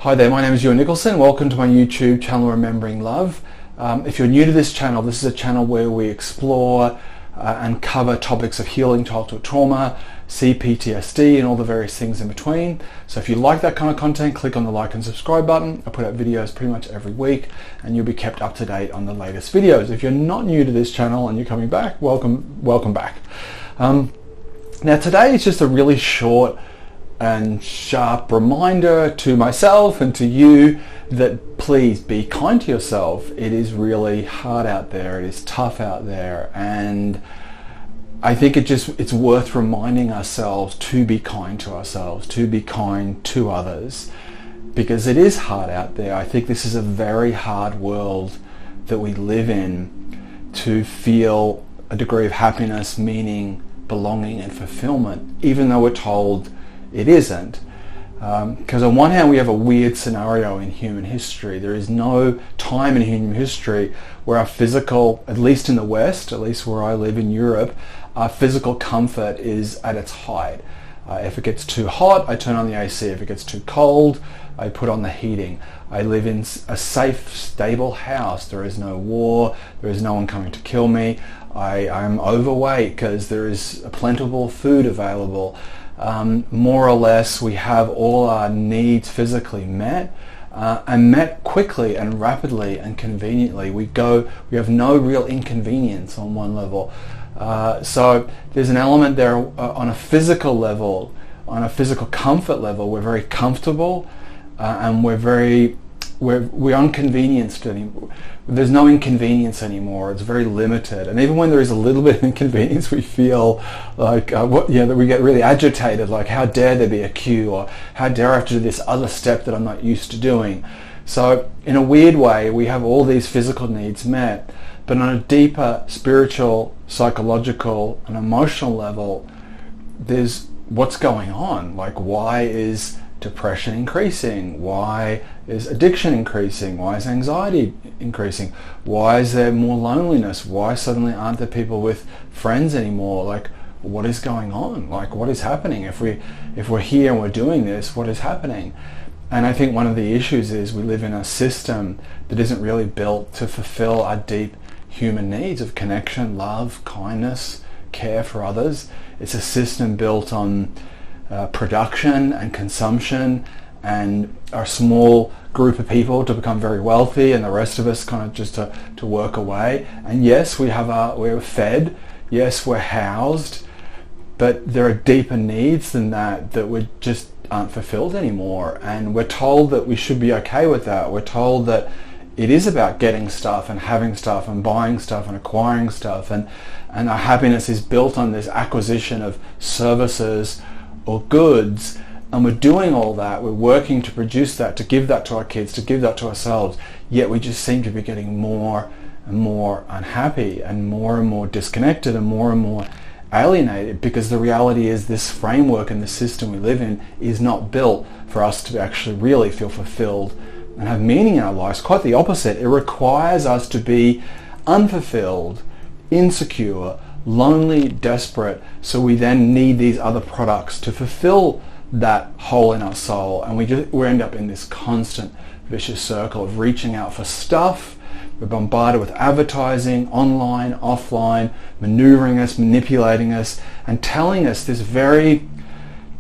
Hi there, my name is Ewan Nicholson. Welcome to my YouTube channel, Remembering Love. If you're new to this channel, this is a channel where we explore and cover topics of healing childhood trauma, CPTSD, and all the various things in between. So if you like that kind of content, click on the like and subscribe button. I put out videos pretty much every week and you'll be kept up to date on the latest videos. If you're not new to this channel and you're coming back, welcome back. Now today is just a really short and sharp reminder to myself and to you that please be kind to yourself. It is really hard out there, it is tough out there, and I think it's worth reminding ourselves to be kind to ourselves, to be kind to others, because it is hard out there. I think this is a very hard world that we live in, to feel a degree of happiness, meaning, belonging and fulfillment, even though we're told it isn't. Because on one hand we have a weird scenario in human history. There is no time in human history where our physical, at least in the West, at least where I live in Europe, our physical comfort is at its height. If it gets too hot, I turn on the AC. If it gets too cold, I put on the heating. I live in a safe, stable house. There is no war. There is no one coming to kill me. I'm overweight because there is plentiful food available. More or less, we have all our needs physically met, and met quickly and rapidly and conveniently. We have no real inconvenience on one level. So there's an element there on a physical level, on a physical comfort level. We're very comfortable, and we're unconvenienced anymore. There's no inconvenience anymore. It's very limited, and even when there is a little bit of inconvenience, we feel like that we get really agitated. Like, how dare there be a queue, or how dare I have to do this other step that I'm not used to doing? So, in a weird way, we have all these physical needs met, but on a deeper spiritual, psychological, and emotional level, there's what's going on. Like, why is depression increasing? Why is addiction increasing? Why is anxiety increasing? Why is there more loneliness? Why suddenly aren't there people with friends anymore? Like, what is going on? Like, what is happening? If we're here and we're doing this, what is happening? And I think one of the issues is we live in a system that isn't really built to fulfill our deep human needs of connection, love, kindness, care for others. It's a system built on production and consumption, and our small group of people to become very wealthy, and the rest of us kind of just to work away. And yes, we're fed, yes, we're housed, but there are deeper needs than that we just aren't fulfilled anymore. And we're told that we should be okay with that. We're told that it is about getting stuff and having stuff and buying stuff and acquiring stuff, and our happiness is built on this acquisition of services or goods, and we're doing all that, we're working to produce that, to give that to our kids, to give that to ourselves, yet we just seem to be getting more and more unhappy and more disconnected and more alienated, because the reality is this framework and the system we live in is not built for us to actually really feel fulfilled and have meaning in our lives. Quite the opposite. It requires us to be unfulfilled, insecure, lonely, desperate, so we then need these other products to fulfill that hole in our soul, and we end up in this constant vicious circle of reaching out for stuff. We're bombarded with advertising, online, offline, maneuvering us, manipulating us, and telling us this very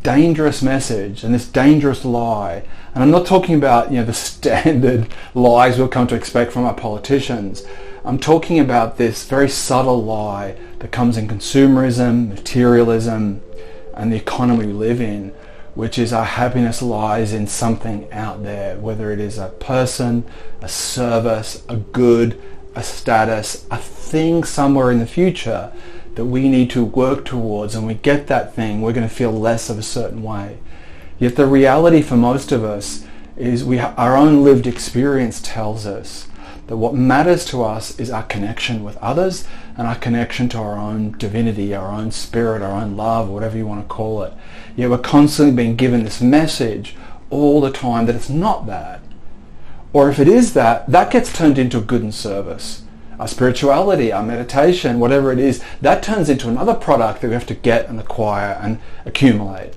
dangerous message and this dangerous lie. And I'm not talking about the standard lies we'll come to expect from our politicians. I'm talking about this very subtle lie that comes in consumerism, materialism, and the economy we live in, which is our happiness lies in something out there, whether it is a person, a service, a good, a status, a thing somewhere in the future that we need to work towards, and we get that thing, we're going to feel less of a certain way. Yet the reality for most of us is our own lived experience tells us that what matters to us is our connection with others and our connection to our own divinity, our own spirit, our own love, whatever you want to call it. Yet we're constantly being given this message all the time that it's not that. Or if it is that, that gets turned into good and service. Our spirituality, our meditation, whatever it is, that turns into another product that we have to get and acquire and accumulate.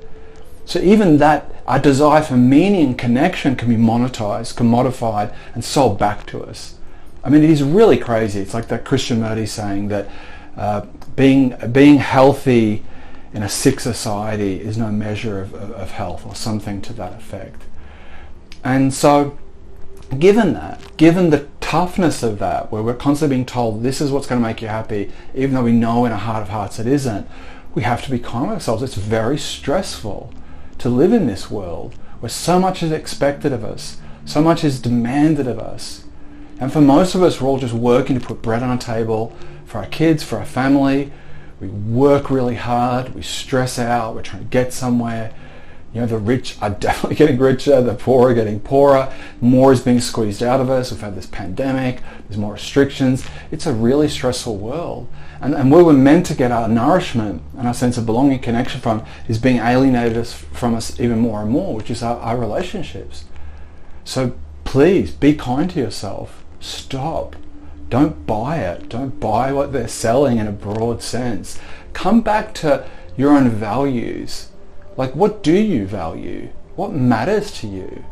So even that Our desire for meaning and connection can be monetized, commodified, and sold back to us. I mean, it is really crazy. It's like that Krishnamurti saying that being healthy in a sick society is no measure of health, or something to that effect. And so, given the toughness of that, where we're constantly being told this is what's going to make you happy, even though we know in our heart of hearts it isn't, we have to be kind with ourselves. It's very stressful to live in this world where so much is expected of us, so much is demanded of us. And for most of us, we're all just working to put bread on a table for our kids, for our family. We work really hard, we stress out, we're trying to get somewhere. You know, the rich are definitely getting richer, the poor are getting poorer, more is being squeezed out of us. We've had this pandemic, there's more restrictions. It's a really stressful world. And where we're meant to get our nourishment and our sense of belonging, connection from, is being alienated from us even more and more, which is our relationships. So please, be kind to yourself. Stop. Don't buy it. Don't buy what they're selling in a broad sense. Come back to your own values. Like, what do you value? What matters to you?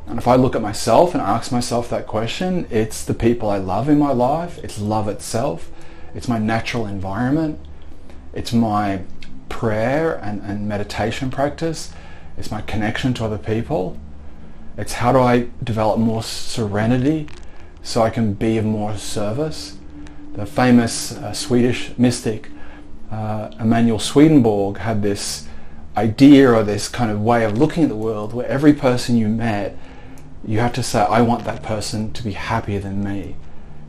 And if I look at myself and ask myself that question, it's the people I love in my life, it's love itself, it's my natural environment, it's my prayer and meditation practice, it's my connection to other people, it's how do I develop more serenity so I can be of more service. The famous Swedish mystic Emanuel Swedenborg had this idea, or this kind of way of looking at the world, where every person you met, you have to say, I want that person to be happier than me.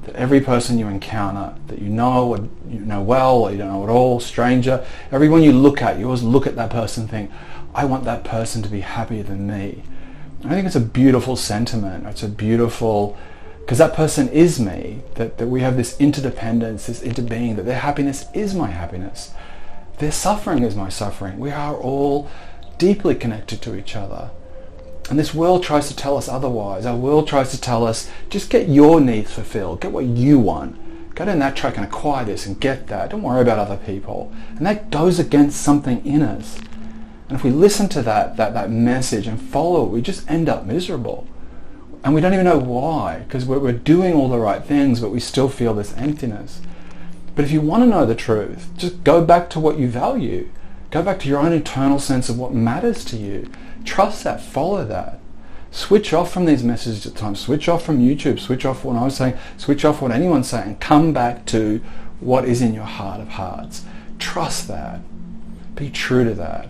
That every person you encounter, that you know, or you know well, or you don't know at all, stranger, everyone you look at, you always look at that person and think, I want that person to be happier than me. And I think it's a beautiful sentiment. It's a beautiful, because that person is me, that we have this interdependence, this interbeing, that their happiness is my happiness. Their suffering is my suffering. We are all deeply connected to each other. And this world tries to tell us otherwise. Our world tries to tell us, just get your needs fulfilled, get what you want. Go down that track and acquire this and get that. Don't worry about other people. And that goes against something in us. And if we listen to that message and follow it, we just end up miserable. And we don't even know why, because we're doing all the right things, but we still feel this emptiness. But if you want to know the truth, just go back to what you value. Go back to your own internal sense of what matters to you. Trust that, follow that. Switch off from these messages at times. Switch off from YouTube, switch off what I was saying, switch off what anyone's saying, and come back to what is in your heart of hearts. Trust that. Be true to that.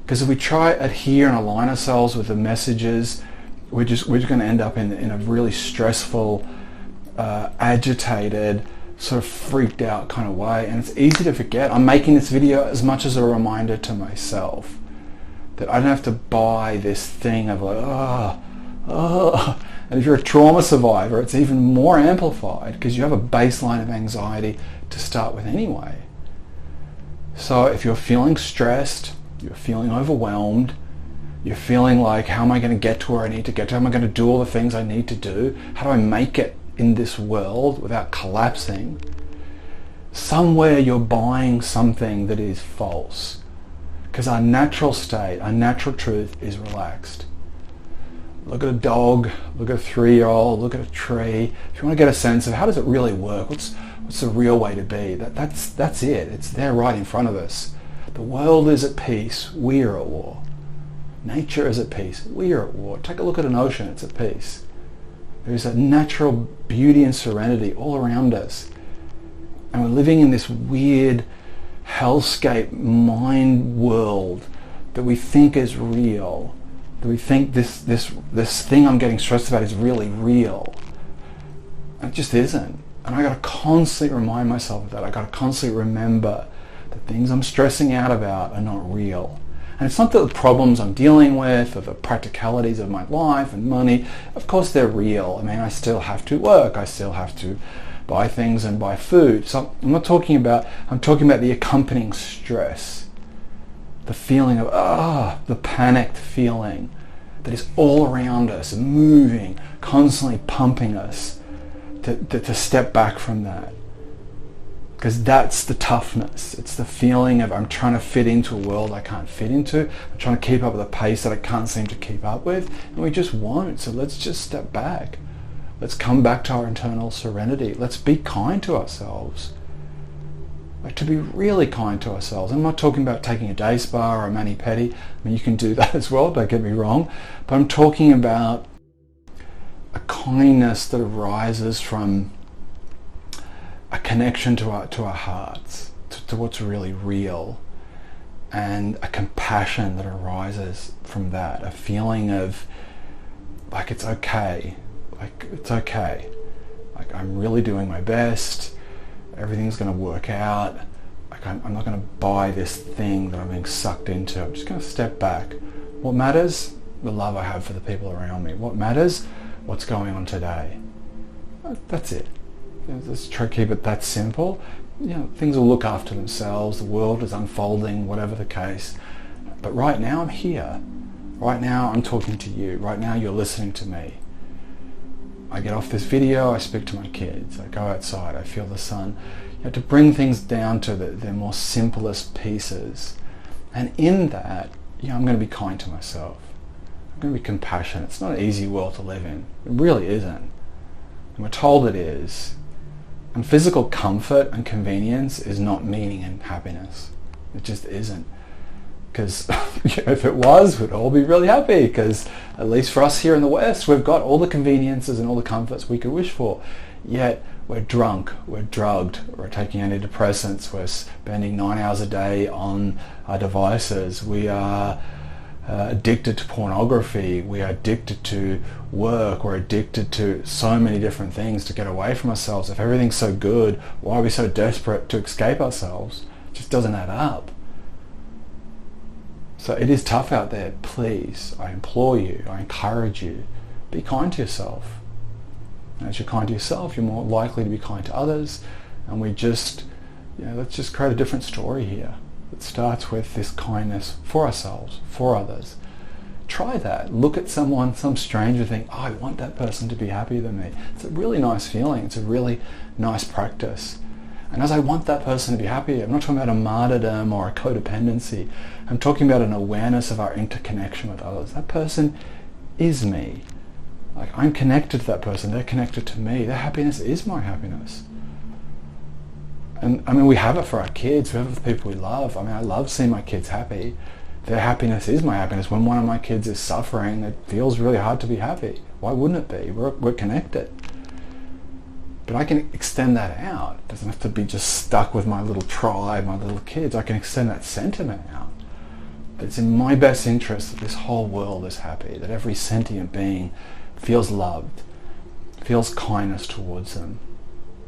Because if we try adhere and align ourselves with the messages, we're just going to end up in a really stressful, agitated, sort of freaked out kind of way. And it's easy to forget. I'm making this video as much as a reminder to myself that I don't have to buy this thing of like, And if you're a trauma survivor, it's even more amplified because you have a baseline of anxiety to start with anyway. So if you're feeling stressed, you're feeling overwhelmed, you're feeling like, how am I going to get to where I need to get to? How am I going to do all the things I need to do? How do I make it in this world without collapsing? Somewhere you're buying something that is false. Because our natural state, our natural truth is relaxed. Look at a dog, look at a 3-year-old, look at a tree. If you want to get a sense of how does it really work, what's the real way to be, that's it. It's there right in front of us. The world is at peace, we are at war. Nature is at peace, we are at war. Take a look at an ocean, it's at peace. There's a natural beauty and serenity all around us. And we're living in this weird hellscape mind world that we think is real. That we think this thing I'm getting stressed about is really real. And it just isn't. And I got to constantly remind myself of that. I got to constantly remember that things I'm stressing out about are not real. And it's not that the problems I'm dealing with or the practicalities of my life and money, of course they're real. I mean, I still have to work. I still have to buy things and buy food. So I'm talking about the accompanying stress. The feeling of, the panicked feeling that is all around us, moving, constantly pumping us to step back from that. Because that's the toughness. It's the feeling of I'm trying to fit into a world I can't fit into. I'm trying to keep up with a pace that I can't seem to keep up with. And we just won't. So let's just step back. Let's come back to our internal serenity. Let's be kind to ourselves. Like, to be really kind to ourselves. I'm not talking about taking a day spa or a mani-pedi. I mean, you can do that as well, don't get me wrong. But I'm talking about a kindness that arises from a connection to our hearts, to what's really real, and a compassion that arises from that, a feeling of like it's okay, like I'm really doing my best, everything's going to work out, like I'm not going to buy this thing that I'm being sucked into. I'm just going to step back. What matters? The love I have for the people around me. What matters? What's going on today. That's it. Let's try to keep it that simple. Things will look after themselves. The world is unfolding, whatever the case. But right now I'm here. Right now I'm talking to you. Right now you're listening to me. I get off this video, I speak to my kids. I go outside, I feel the sun. To bring things down to their more simplest pieces. And in that, I'm going to be kind to myself. I'm going to be compassionate. It's not an easy world to live in. It really isn't. And we're told it is. And physical comfort and convenience is not meaning and happiness. It just isn't. Because if it was, we'd all be really happy. Because at least for us here in the West, we've got all the conveniences and all the comforts we could wish for. Yet we're drunk, we're drugged, we're taking antidepressants, we're spending 9 hours a day on our devices. We are addicted to pornography, we are addicted to work, we're addicted to so many different things to get away from ourselves. If everything's so good, why are we so desperate to escape ourselves? It just doesn't add up. So it is tough out there. Please, I implore you, I encourage you, be kind to yourself. And as you're kind to yourself, you're more likely to be kind to others. And we just, let's just create a different story here. It starts with this kindness for ourselves, for others. Try that. Look at someone, some stranger, think, I want that person to be happier than me. It's a really nice feeling. It's a really nice practice. And as I want that person to be happy, I'm not talking about a martyrdom or a codependency. I'm talking about an awareness of our interconnection with others. That person is me. Like, I'm connected to that person. They're connected to me. Their happiness is my happiness. And I mean, we have it for our kids. We have it for the people we love. I mean, I love seeing my kids happy. Their happiness is my happiness. When one of my kids is suffering, it feels really hard to be happy. Why wouldn't it be? We're connected. But I can extend that out. It doesn't have to be just stuck with my little tribe, my little kids. I can extend that sentiment out. That it's in my best interest that this whole world is happy, that every sentient being feels loved, feels kindness towards them.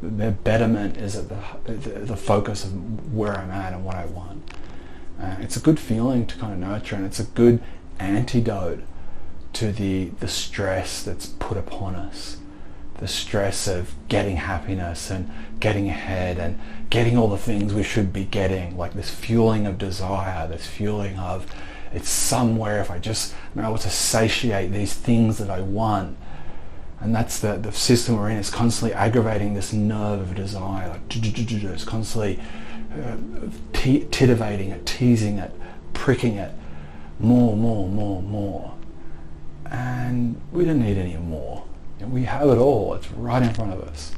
Their betterment is at the focus of where I'm at and what I want. It's a good feeling to kind of nurture, and it's a good antidote to the stress that's put upon us. The stress of getting happiness and getting ahead and getting all the things we should be getting, like this fueling of desire, this fueling of it's somewhere if I just am able to satiate these things that I want. And that's the system we're in. It's constantly aggravating this nerve of desire. Like, it's constantly titivating it, teasing it, pricking it. More. And we don't need any more. We have it all. It's right in front of us.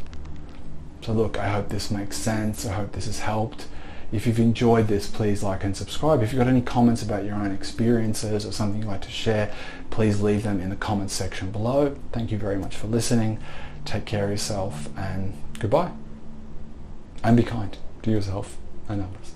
So look, I hope this makes sense. I hope this has helped. If you've enjoyed this, please like and subscribe. If you've got any comments about your own experiences or something you'd like to share, please leave them in the comments section below. Thank you very much for listening. Take care of yourself, and goodbye. And be kind to yourself and others.